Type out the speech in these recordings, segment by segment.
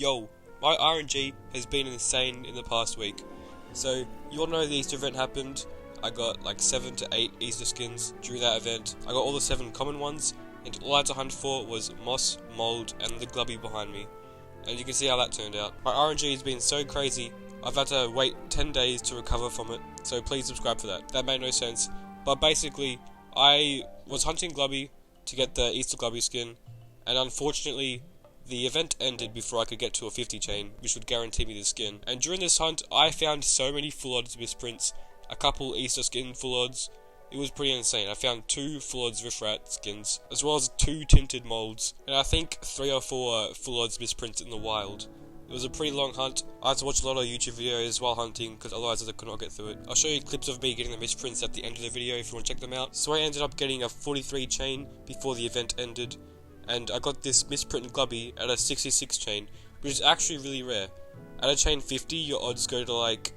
Yo, my RNG has been insane in the past week. So, you all know the Easter event happened. I got like 7 to 8 Easter skins during that event. I got all the 7 common ones, and all I had to hunt for was Moss, Mold, and the Glubby behind me. And you can see how that turned out. My RNG has been so crazy, I've had to wait 10 days to recover from it, so please subscribe for that. That made no sense. But basically, I was hunting Glubby to get the Easter Glubby skin, and unfortunately, the event ended before I could get to a 50 chain, which would guarantee me the skin. And during this hunt, I found so many full odds misprints, a couple Easter skin full odds. It was pretty insane. I found 2 full odds Riffrat skins, as well as 2 tinted molds, and I think 3 or 4 full odds misprints in the wild. It was a pretty long hunt. I had to watch a lot of YouTube videos while hunting, because otherwise I could not get through it. I'll show you clips of me getting the misprints at the end of the video if you want to check them out. So I ended up getting a 43 chain before the event ended, and I got this misprinted Glubby at a 66 chain, which is actually really rare. At a chain 50, your odds go to like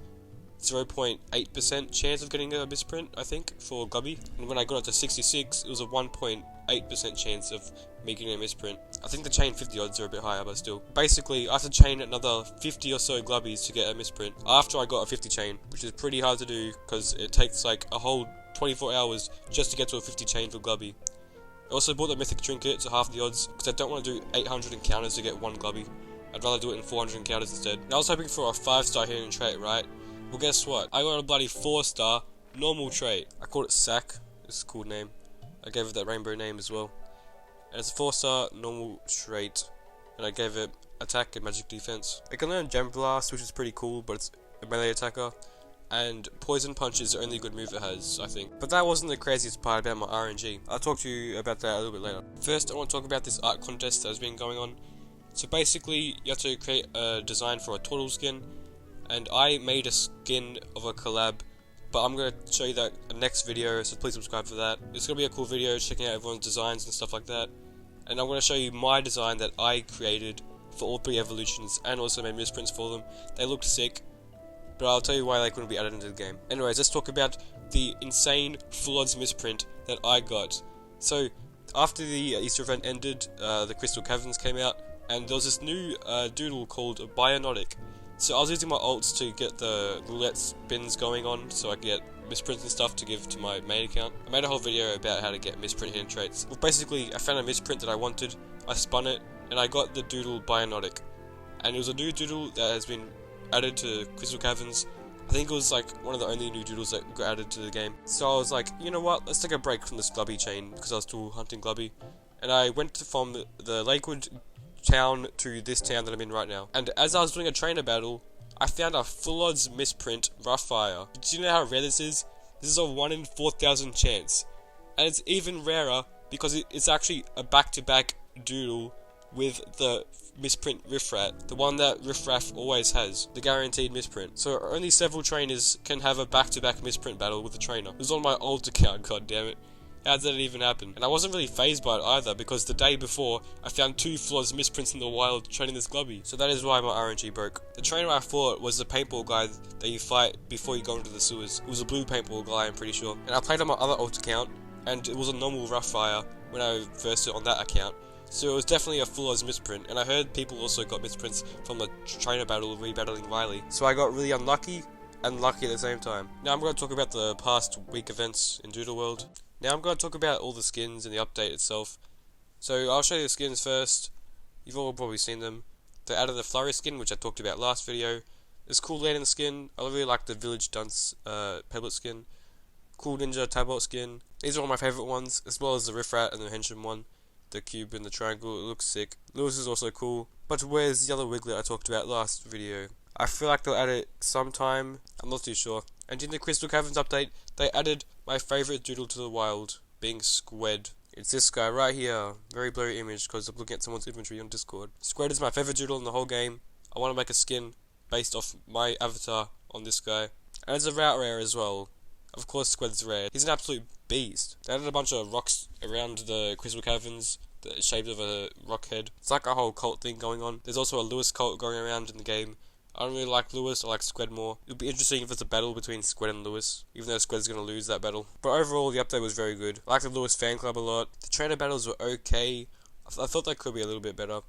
0.8% chance of getting a misprint, I think, for Glubby. And when I got it to 66, it was a 1.8% chance of me getting a misprint. I think the chain 50 odds are a bit higher, but still. Basically, I have to chain another 50 or so Glubbies to get a misprint after I got a 50 chain, which is pretty hard to do because it takes like a whole 24 hours just to get to a 50 chain for Glubby. I also bought the mythic trinket to half the odds because I don't want to do 800 encounters to get one Glubby. I'd rather do it in 400 encounters instead. And I was hoping for a 5-star hidden trait, right? Well, guess what? I got a bloody 4-star normal trait. I called it Sack. It's a cool name. I gave it that rainbow name as well. And it's a 4-star normal trait. And I gave it attack and magic defense. It can learn Gem Blast, which is pretty cool, but it's a melee attacker. And Poison Punch is the only good move it has, I think. But that wasn't the craziest part about my RNG. I'll talk to you about that a little bit later. First, I want to talk about this art contest that has been going on. So basically, you have to create a design for a turtle skin. And I made a skin of a collab, but I'm going to show you that in the next video, so please subscribe for that. It's going to be a cool video checking out everyone's designs and stuff like that. And I'm going to show you my design that I created for all 3 evolutions, and also made misprints for them. They looked sick, but I'll tell you why they couldn't be added into the game. Anyways, let's talk about the insane full odds misprint that I got. So, after the Easter event ended, the Crystal Caverns came out, and there was this new doodle called Bionotic. So I was using my ults to get the roulette spins going on, so I could get misprints and stuff to give to my main account. I made a whole video about how to get misprint hidden traits. Well, basically, I found a misprint that I wanted, I spun it, and I got the doodle Bionotic. And it was a new doodle that has been added to Crystal Caverns. I think it was like one of the only new doodles that got added to the game. So I was like, you know what, let's take a break from this Glubby chain, because I was still hunting Glubby. And I went from the Lakewood town to this town that I'm in right now. And as I was doing a trainer battle, I found a full odds misprint Roughfire. Do you know how rare this is? This is a 1 in 4,000 chance. And it's even rarer because it's actually a back-to-back doodle with the misprint Riffrat, the one that Riffraff always has, the guaranteed misprint. So only several trainers can have a back-to-back misprint battle with a trainer. It was on my old account, god damn it. How did it even happen? And I wasn't really phased by it either, because the day before, I found 2 flawless misprints in the wild training this Glubby. So that is why my RNG broke. The trainer I fought was the paintball guy that you fight before you go into the sewers. It was a blue paintball guy, I'm pretty sure. And I played on my other alt account, and it was a normal Roughfire when I versed it on that account. So it was definitely a full odds misprint, and I heard people also got misprints from the trainer battle rebattling Riley. So I got really unlucky and lucky at the same time. Now I'm going to talk about the past week events in Doodle World. Now I'm going to talk about all the skins and the update itself. So I'll show you the skins first. You've all probably seen them. They added the Flurry skin, which I talked about last video. This Cool Lantern skin. I really like the Village Dunce Pebble skin. Cool Ninja Tabot skin. These are all my favourite ones, as well as the Riffrat and the Henchman one. The cube and the triangle, it looks sick. Lewis is also cool. But where's the other Wiglet I talked about last video? I feel like they'll add it sometime. I'm not too sure. And in the Crystal Caverns update, they added my favourite doodle to the wild, being Squed. It's this guy right here. Very blurry image because I'm looking at someone's inventory on Discord. Squed is my favourite doodle in the whole game. I want to make a skin based off my avatar on this guy. And it's a route rare as well. Of course Squed's rare. He's an absolute beast. They added a bunch of rocks around the Crystal Caverns, the shape of a rock head. It's like a whole cult thing going on. There's also a Lewis cult going around in the game. I don't really like Lewis, I like Squed more. It would be interesting if it's a battle between Squed and Lewis, even though Squed's going to lose that battle. But overall, the update was very good. I like the Lewis fan club a lot. The trainer battles were okay. I thought they could be a little bit better,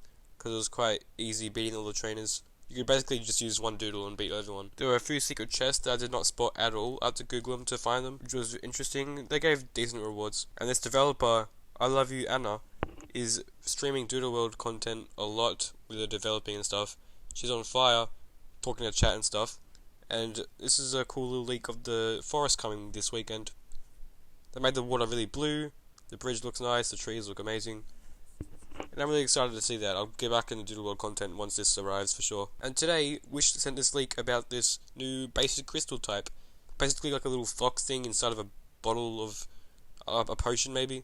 because it was quite easy beating all the trainers. You could basically just use one doodle and beat everyone. There were a few secret chests that I did not spot at all. I had to Google them to find them, which was interesting. They gave decent rewards. And this developer, I Love You Anna, is streaming Doodle World content a lot with her developing and stuff. She's on fire, talking to chat and stuff. And this is a cool little leak of the forest coming this weekend. They made the water really blue, the bridge looks nice, the trees look amazing. And I'm really excited to see that. I'll get back into Doodle World content once this arrives for sure. And today, Wish sent this leak about this new basic crystal type. Basically like a little fox thing inside of a bottle of a potion maybe.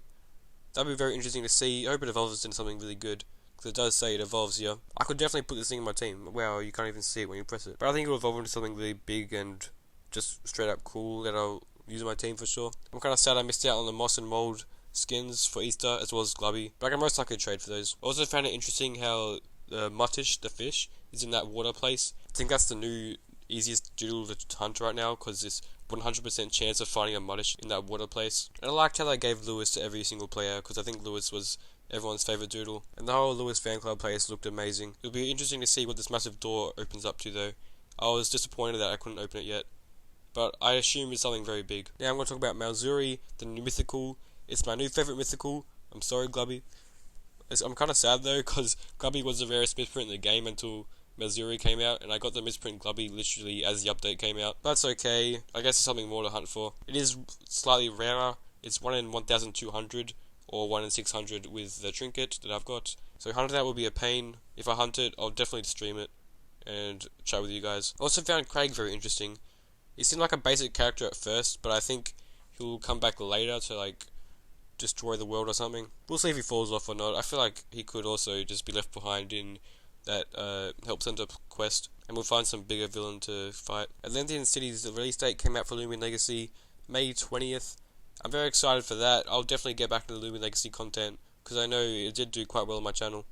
That'd be very interesting to see. I hope it evolves into something really good, because it does say it evolves here. I could definitely put this thing in my team. Wow, you can't even see it when you press it. But I think it'll evolve into something really big and just straight up cool that I'll use in my team for sure. I'm kind of sad I missed out on the moss and mold skins for Easter, as well as Glubby, but I can most likely trade for those. I also found it interesting how Muttish, the fish, is in that water place. I think that's the new easiest doodle to hunt right now, because it's 100% chance of finding a Muttish in that water place. And I liked how they gave Lewis to every single player, because I think Lewis was everyone's favourite doodle. And the whole Lewis fan club place looked amazing. It'll be interesting to see what this massive door opens up to though. I was disappointed that I couldn't open it yet, but I assume it's something very big. Now I'm going to talk about Malzuri, the new mythical. It's my new favourite mythical. I'm sorry, Glubby. I'm kind of sad though, because Glubby was the rarest misprint in the game until Malzuri came out, and I got the misprint Glubby literally as the update came out. That's okay. I guess there's something more to hunt for. It is slightly rarer. It's 1 in 1,200 or 1 in 600 with the trinket that I've got. So hunting that will be a pain. If I hunt it, I'll definitely stream it and chat with you guys. I also found Craig very interesting. He seemed like a basic character at first, but I think he'll come back later to like destroy the world or something. We'll see if he falls off or not. I feel like he could also just be left behind in that Help Center quest, and we'll find some bigger villain to fight. Atlantean City's release date came out for Lumen Legacy May 20th. I'm very excited for that. I'll definitely get back to the Lumen Legacy content, because I know it did do quite well on my channel,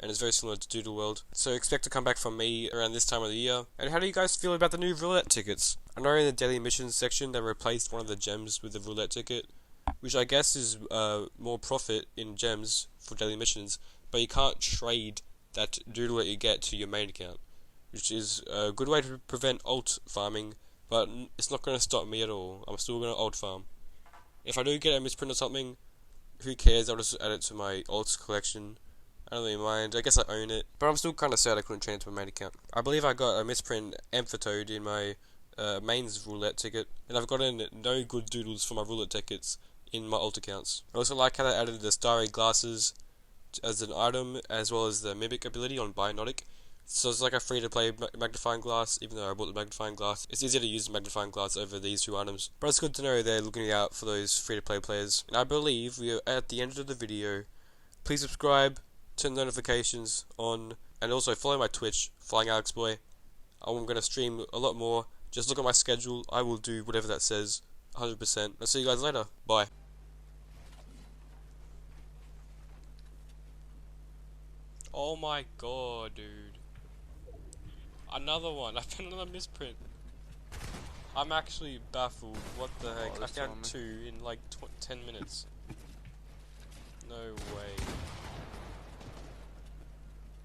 and it's very similar to Doodle World. So expect to come back from me around this time of the year. And how do you guys feel about the new roulette tickets? I know in the daily missions section they replaced one of the gems with the roulette ticket, which I guess is more profit in gems for daily missions, but you can't trade that doodle that you get to your main account, which is a good way to prevent alt farming, but it's not going to stop me at all. I'm still going to alt farm. If I do get a misprint or something, who cares, I'll just add it to my alts collection. I don't really mind. I guess I own it, but I'm still kind of sad I couldn't change it to my main account. I believe I got a misprint Amphitoad in my mains roulette ticket, and I've gotten no good doodles for my roulette tickets in my alt accounts. I also like how they added the starry glasses as an item, as well as the mimic ability on Bionotic. So it's like a free to play magnifying glass, even though I bought the magnifying glass. It's easier to use the magnifying glass over these two items, but it's good to know they're looking out for those free to play players. And I believe we are at the end of the video. Please subscribe, turn notifications on, and also follow my Twitch, Flying Alex Boy. I'm going to stream a lot more. Just look at my schedule. I will do whatever that says, 100%. I'll see you guys later. Bye. Oh my god, dude. Another one. I found another misprint. I'm actually baffled. What the heck? I found two in like 10 minutes. No way.